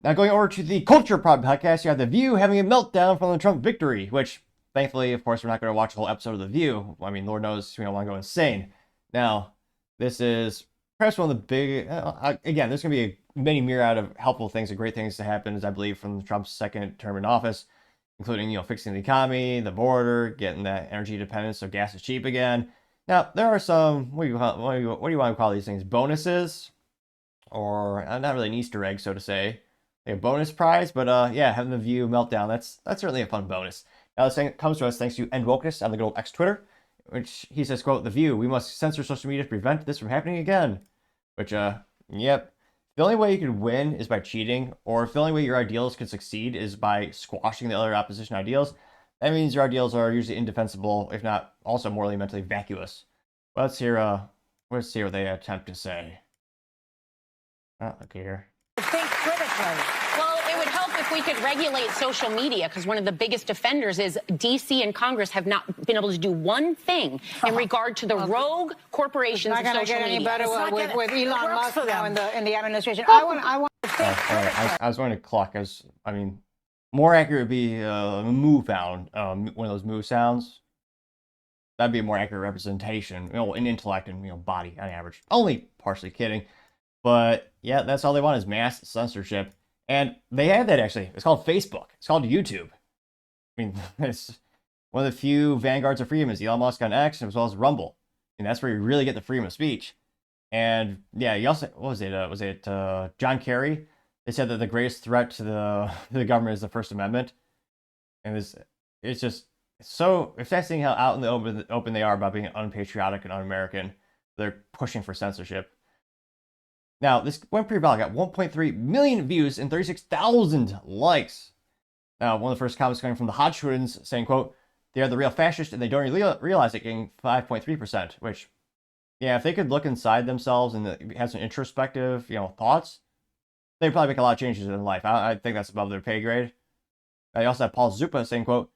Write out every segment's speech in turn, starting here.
Now going over to the Culture Pod podcast, you have The View having a meltdown from the Trump victory, which thankfully, of course, we're not going to watch a whole episode of The View. I mean, Lord knows we don't want to go insane. Now, this is perhaps one of the big, again, there's going to be many myriad of helpful things and great things to happen, as I believe, from Trump's second term in office, including, fixing the economy, the border, getting that energy independence so gas is cheap again. Now, there are some, what do you want to call these things? Bonuses? Or not really an Easter egg, so to say, a bonus prize, but yeah, having The View meltdown, that's certainly a fun bonus. Now this thing comes to us thanks to Wokeness on the good old X Twitter, which he says, quote, "The View, we must censor social media to prevent this from happening again." Which, yep. The only way you can win is by cheating, or if the only way your ideals can succeed is by squashing the other opposition ideals, that means your ideals are usually indefensible, if not also morally and mentally vacuous. But let's hear what they attempt to say. Okay, here. Think critically. Well, it would help if we could regulate social media, because one of the biggest offenders is D.C. and Congress have not been able to do one thing in regard to the rogue corporations of social media. It's not going to get any better with Elon Musk now in the administration. I want to think critically. I was going to cluck, I mean, more accurate would be moo sound, one of those moo sounds. That'd be a more accurate representation, in intellect and body on average. Only partially kidding. But yeah, that's all they want is mass censorship. And they have that actually. It's called Facebook. It's called YouTube. I mean, it's one of the few vanguards of freedom is Elon Musk on X as well as Rumble. And that's where you really get the freedom of speech. And yeah, you also, what was it? Was it John Kerry? They said that the greatest threat to the government is the First Amendment. And it's just so fascinating how out in the open they are about being unpatriotic and un-American. They're pushing for censorship. Now, this went pretty well. I got 1.3 million views and 36,000 likes. Now, one of the first comments coming from the Hodge twins saying, quote, "They are the real fascists and they don't realize it," getting 5.3%, which, yeah, if they could look inside themselves and have some introspective, thoughts, they'd probably make a lot of changes in life. I think that's above their pay grade. I also have Paul Zupa saying, quote,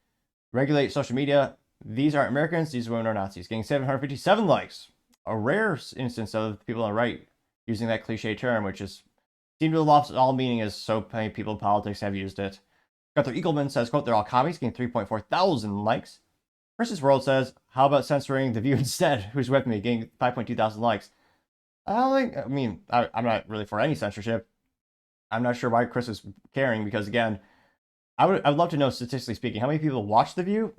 "Regulate social media. These aren't Americans. These women are Nazis," getting 757 likes. A rare instance of people on the right using that cliche term, which is seemed to have lost all meaning as so many people in politics have used it. Gunther Eagleman says, quote, "They're all commies," getting 3.4 thousand likes. Versus World says, "How about censoring The View instead?" Who's with me, getting 5.2 thousand likes. I'm not really for any censorship. I'm not sure why Chris is caring, because again, I'd love to know, statistically speaking, how many people watch The View,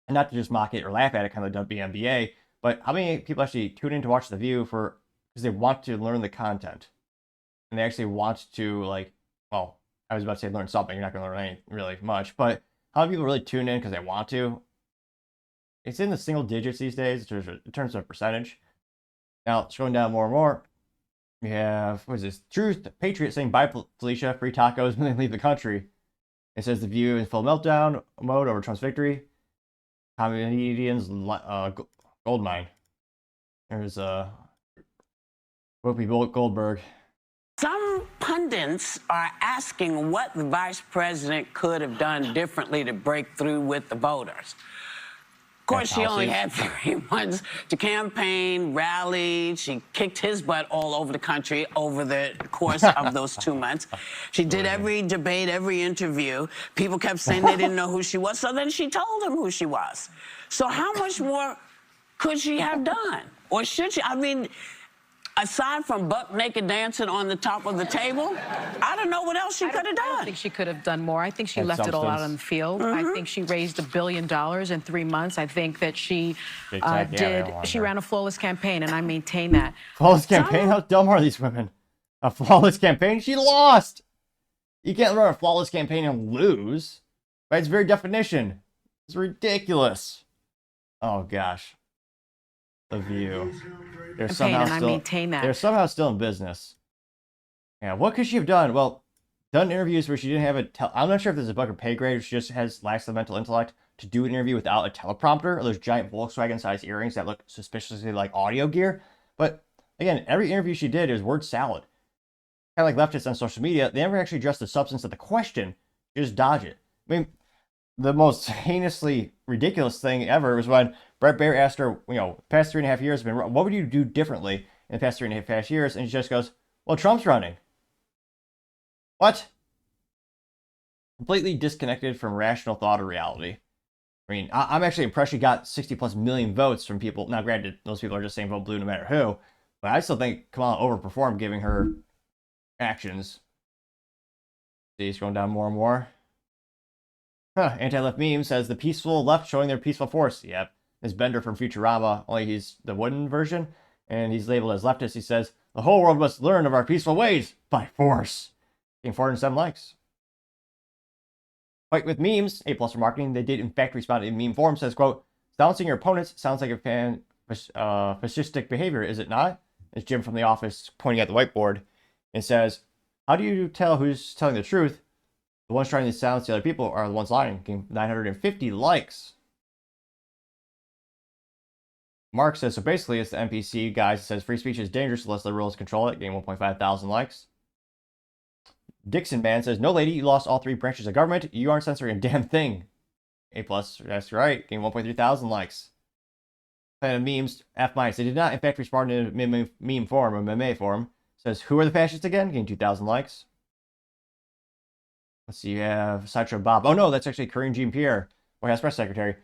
and not to just mock it or laugh at it, kind of like WNBA, but how many people actually tune in to watch The View because they want to learn the content, and they actually want to, I was about to say learn something. You're not going to learn really much, but how many people really tune in because they want to? It's in the single digits these days in terms of percentage. Now, scrolling down more and more, we have, what is this? Truth Patriot saying, "Bye, Felicia, free tacos when they leave the country." It says The View in full meltdown mode over Trump's victory. Comedians gold mine. There's Whoopi Goldberg. Some pundits are asking what the vice president could have done differently to break through with the voters. Of course, she only had 3 months to campaign, rally. She kicked his butt all over the country over the course of those 2 months. She did every debate, every interview. People kept saying they didn't know who she was, so then she told them who she was. So how much more could she have done? Or should she? I mean, aside from buck naked dancing on the top of the table, I don't know what else she could have done. I don't think she could have done more. I think she left it all out on the field. I think she raised $1 billion in 3 months. I think that she she ran a flawless campaign, and I maintain that. Flawless campaign? How dumb are these women? A flawless campaign? She lost! You can't run a flawless campaign and lose. By its very definition. It's ridiculous. Oh, gosh. The View. They're somehow still in business. Yeah, what could she have done? Well, done interviews where she didn't have I'm not sure if there's a bug or pay grade, or she just lacks the mental intellect to do an interview without a teleprompter, or those giant Volkswagen-sized earrings that look suspiciously like audio gear. But again, every interview she did is word salad. Kind of like leftists on social media, they never actually address the substance of the question. You just dodge it. I mean, the most heinously ridiculous thing ever was when Brett Baer asked her, past 3.5 years have been, what would you do differently in the past 3.5 years? And she just goes, "Well, Trump's running." What? completely disconnected from rational thought or reality. I mean, I'm actually impressed she got 60+ million votes from people. Now, granted, those people are just saying vote blue no matter who, but I still think Kamala overperformed giving her actions. See, scrolling down more and more. Anti-left meme says the peaceful left showing their peaceful force. Yep. It's Bender from Futurama, only he's the wooden version, and he's labeled as leftist. He says, the whole world must learn of our peaceful ways by force. Getting 407 likes. Fight with memes, A+ for marketing. They did in fact respond in meme form. Says, quote, silencing your opponents sounds like a fascistic behavior, is it not? It's Jim from The Office pointing at the whiteboard. It says, how do you tell who's telling the truth? The ones trying to silence the other people are the ones lying. Getting 950 likes. Mark says, so basically it's the NPC guys that says free speech is dangerous unless liberals control it. Getting 1.5 thousand likes. Dixon Man says, no lady, you lost all 3 branches of government. You aren't censoring a damn thing. A+, that's right. Getting 1.3 thousand likes. Fan of memes, F-. They did not, in fact, respond in a meme form, or meme form. Says, who are the fascists again? Getting 2,000 likes. Let's see, you have Sideshow Bob. Oh no, that's actually Karine Jean-Pierre, White House Press Secretary.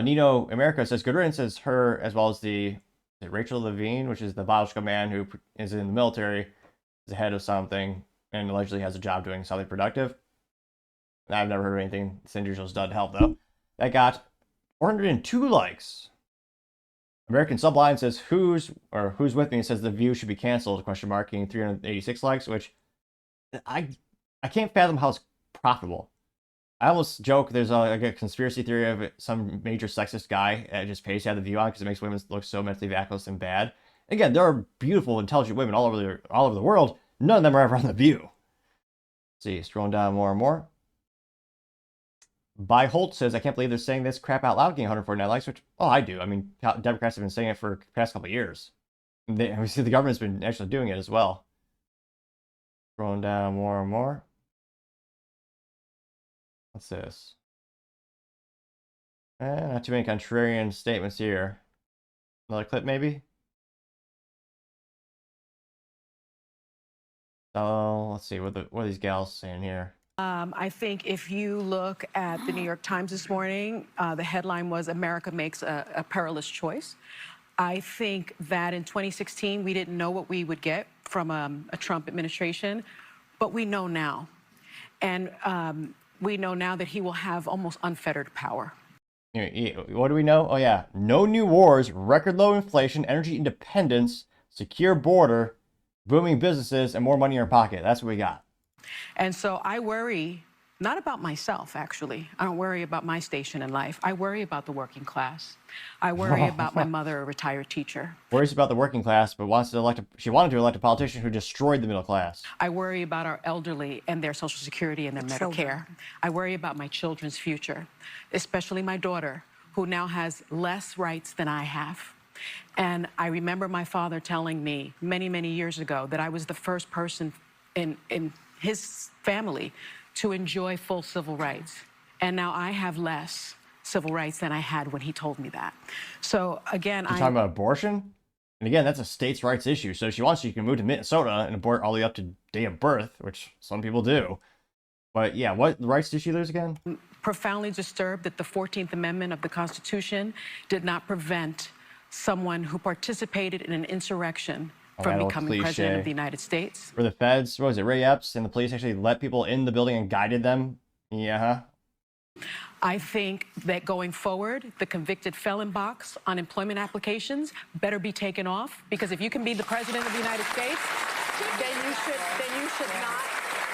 Nino America says, good riddance, says her, as well as the Rachel Levine, which is the biological man who is in the military, is the head of something, and allegedly has a job doing something productive. I've never heard of anything Cinder's done to help, though. That got 402 likes. American Subline says, who's with me? It says the View should be canceled, question mark, getting 386 likes, which I can't fathom how it's profitable. I almost joke there's a conspiracy theory of it, some major sexist guy that just pays to have the View on because it makes women look so mentally vacuous and bad. Again, there are beautiful, intelligent women all over the world. None of them are ever on the View. Let's see, scrolling down more and more. By Holt says, I can't believe they're saying this crap out loud, getting 149 likes, which, oh, I do. I mean, Democrats have been saying it for the past couple of years. We see the government's been actually doing it as well. Scrolling down more and more. What's this? Not too many contrarian statements here. Another clip, maybe? So, let's see, what are these gals saying here? I think if you look at the New York Times this morning, the headline was, America makes a perilous choice. I think that in 2016, we didn't know what we would get from a Trump administration, but we know now. And we know now that he will have almost unfettered power. What do we know? Oh, yeah. No new wars, record low inflation, energy independence, secure border, booming businesses, and more money in our pocket. That's what we got. And so I worry, not about myself, actually. I don't worry about my station in life. I worry about the working class. I worry about my mother, a retired teacher. Worries about the working class, but she wanted to elect a politician who destroyed the middle class. I worry about our elderly and their Social Security and their Medicare. I worry about my children's future, especially my daughter, who now has less rights than I have. And I remember my father telling me many, many years ago that I was the first person in his family to enjoy full civil rights. And now I have less civil rights than I had when he told me that. So again, You're talking about abortion? And again, that's a states' rights issue. So if she wants, she can move to Minnesota and abort all the way up to day of birth, which some people do. But yeah, what rights did she lose again? Profoundly disturbed that the 14th Amendment of the Constitution did not prevent someone who participated in an insurrection from becoming president of the United States. Were the feds, what was it, Ray Epps and the police actually let people in the building and guided them? Yeah. I think that going forward, the convicted felon box on employment applications better be taken off, because if you can be the president of the United States, then you should not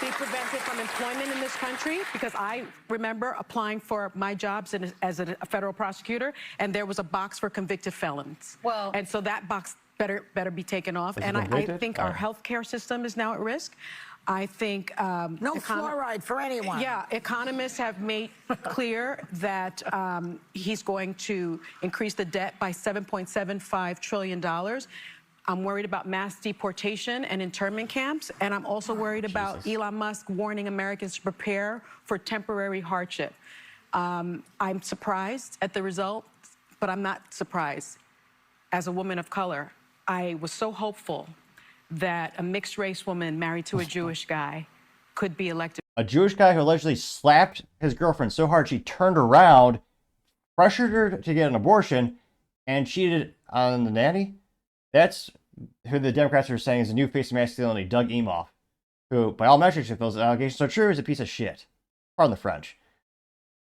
be prevented from employment in this country. Because I remember applying for my jobs as a federal prosecutor, and there was a box for convicted felons. Well, and so that box better be taken off. And I think our healthcare system is now at risk. I think no fluoride for anyone. Yeah, economists have made clear that he's going to increase the debt by $7.75 trillion. I'm worried about mass deportation and internment camps, and I'm also worried about Elon Musk warning Americans to prepare for temporary hardship. I'm surprised at the results, but I'm not surprised. As a woman of color, I was so hopeful that a mixed-race woman married to a Jewish guy could be elected a Jewish guy who allegedly slapped his girlfriend so hard she turned around, pressured her to get an abortion, and cheated on the nanny. That's who the Democrats are saying is the new face of masculinity, Doug Emhoff, who, by all metrics, if those allegations are true, is a piece of shit. Pardon the French.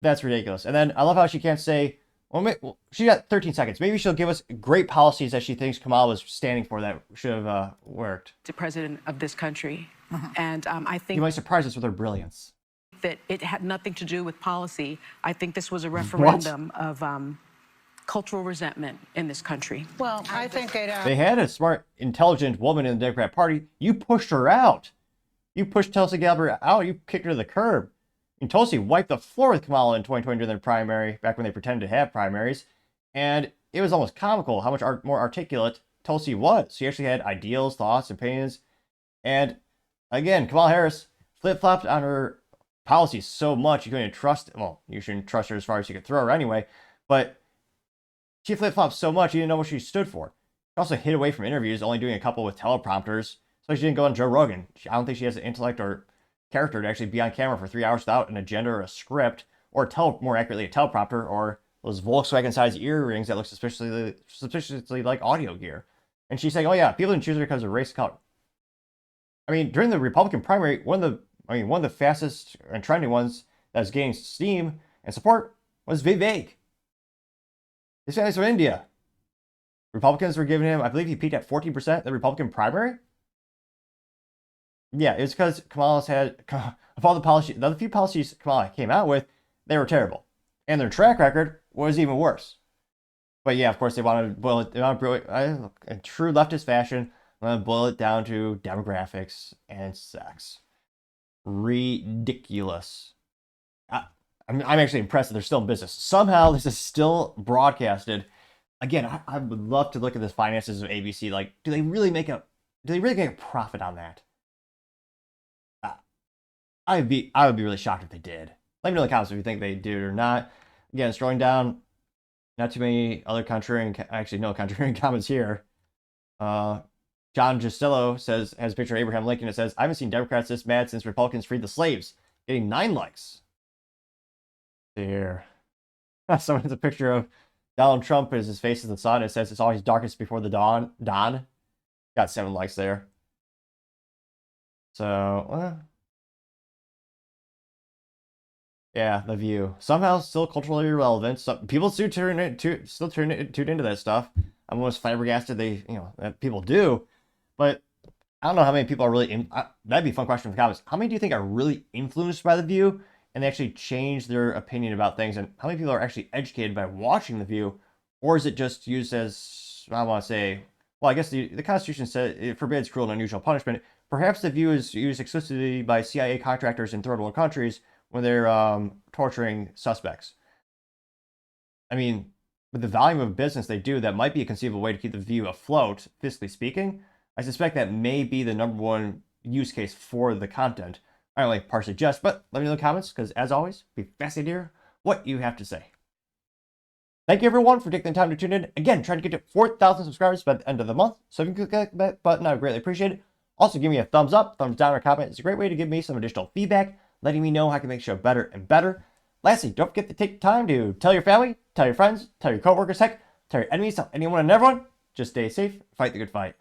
That's ridiculous. And then I love how she can't say, well, she got 13 seconds. Maybe she'll give us great policies that she thinks Kamala was standing for that should have worked. The president of this country. And I think you might surprise us with her brilliance. That it had nothing to do with policy. I think this was a referendum of cultural resentment in this country. Well, I think they had a smart, intelligent woman in the Democrat Party. You pushed her out. You pushed Tulsi Gabbard out. You kicked her to the curb. And Tulsi wiped the floor with Kamala in 2020 during their primary, back when they pretended to have primaries. And it was almost comical how much more articulate Tulsi was. She actually had ideals, thoughts, opinions. And again, Kamala Harris flip-flopped on her policies so much you couldn't trust, well, you shouldn't trust her as far as you could throw her anyway, but she flip-flopped so much you didn't know what she stood for. She also hid away from interviews, only doing a couple with teleprompters, so she didn't go on Joe Rogan. I don't think she has the intellect or character to actually be on camera for 3 hours without an agenda or a script, or more accurately, a teleprompter, or those Volkswagen-sized earrings that look suspiciously like audio gear. And she's saying, oh yeah, people didn't choose her because of race color. I mean, during the Republican primary, one of the fastest and trending ones that was gaining steam and support was Vivek. His family's from India. Republicans were giving him, I believe he peaked at 14% in the Republican primary. Yeah, it was because Kamala's had, of all the policies, the other few policies Kamala came out with, they were terrible. And their track record was even worse. But yeah, of course, they wanted to boil it down in true leftist fashion. I'm going to boil it down to demographics and sex. Ridiculous. I'm actually impressed that they're still in business. Somehow this is still broadcasted. Again, I would love to look at the finances of ABC. Like, do they really make a profit on that? I would be really shocked if they did. Let me know in the comments if you think they did or not. Again, scrolling down, not too many other no contrarian comments here. John Justillo has a picture of Abraham Lincoln. It says, I haven't seen Democrats this mad since Republicans freed the slaves. Getting 9 likes. There. Someone has a picture of Donald Trump as his face in the sun. It says it's always darkest before the dawn. Got 7 likes there. So, yeah, The View. Somehow still culturally relevant. Some people still tune into that stuff. I'm almost flabbergasted that people do. But I don't know how many people are really that'd be a fun question in the comments. How many do you think are really influenced by The View and they actually change their opinion about things? And how many people are actually educated by watching The View? Or is it just used as, I want to say, well, I guess the Constitution says it forbids cruel and unusual punishment. Perhaps The View is used exclusively by CIA contractors in third world countries when they're torturing suspects. I mean, with the volume of business they do, that might be a conceivable way to keep The View afloat, fiscally speaking. I suspect that may be the #1 use case for the content. I only partially jest, but let me know in the comments, because as always, be fascinated to hear what you have to say. Thank you everyone for taking the time to tune in. Again, trying to get to 4,000 subscribers by the end of the month. So if you can click that button, I would greatly appreciate it. Also, give me a thumbs up, thumbs down, or comment. It's a great way to give me some additional feedback, letting me know how I can make the show better and better. Lastly, don't forget to take time to tell your family, tell your friends, tell your coworkers, heck, tell your enemies, tell anyone and everyone. Just stay safe, fight the good fight.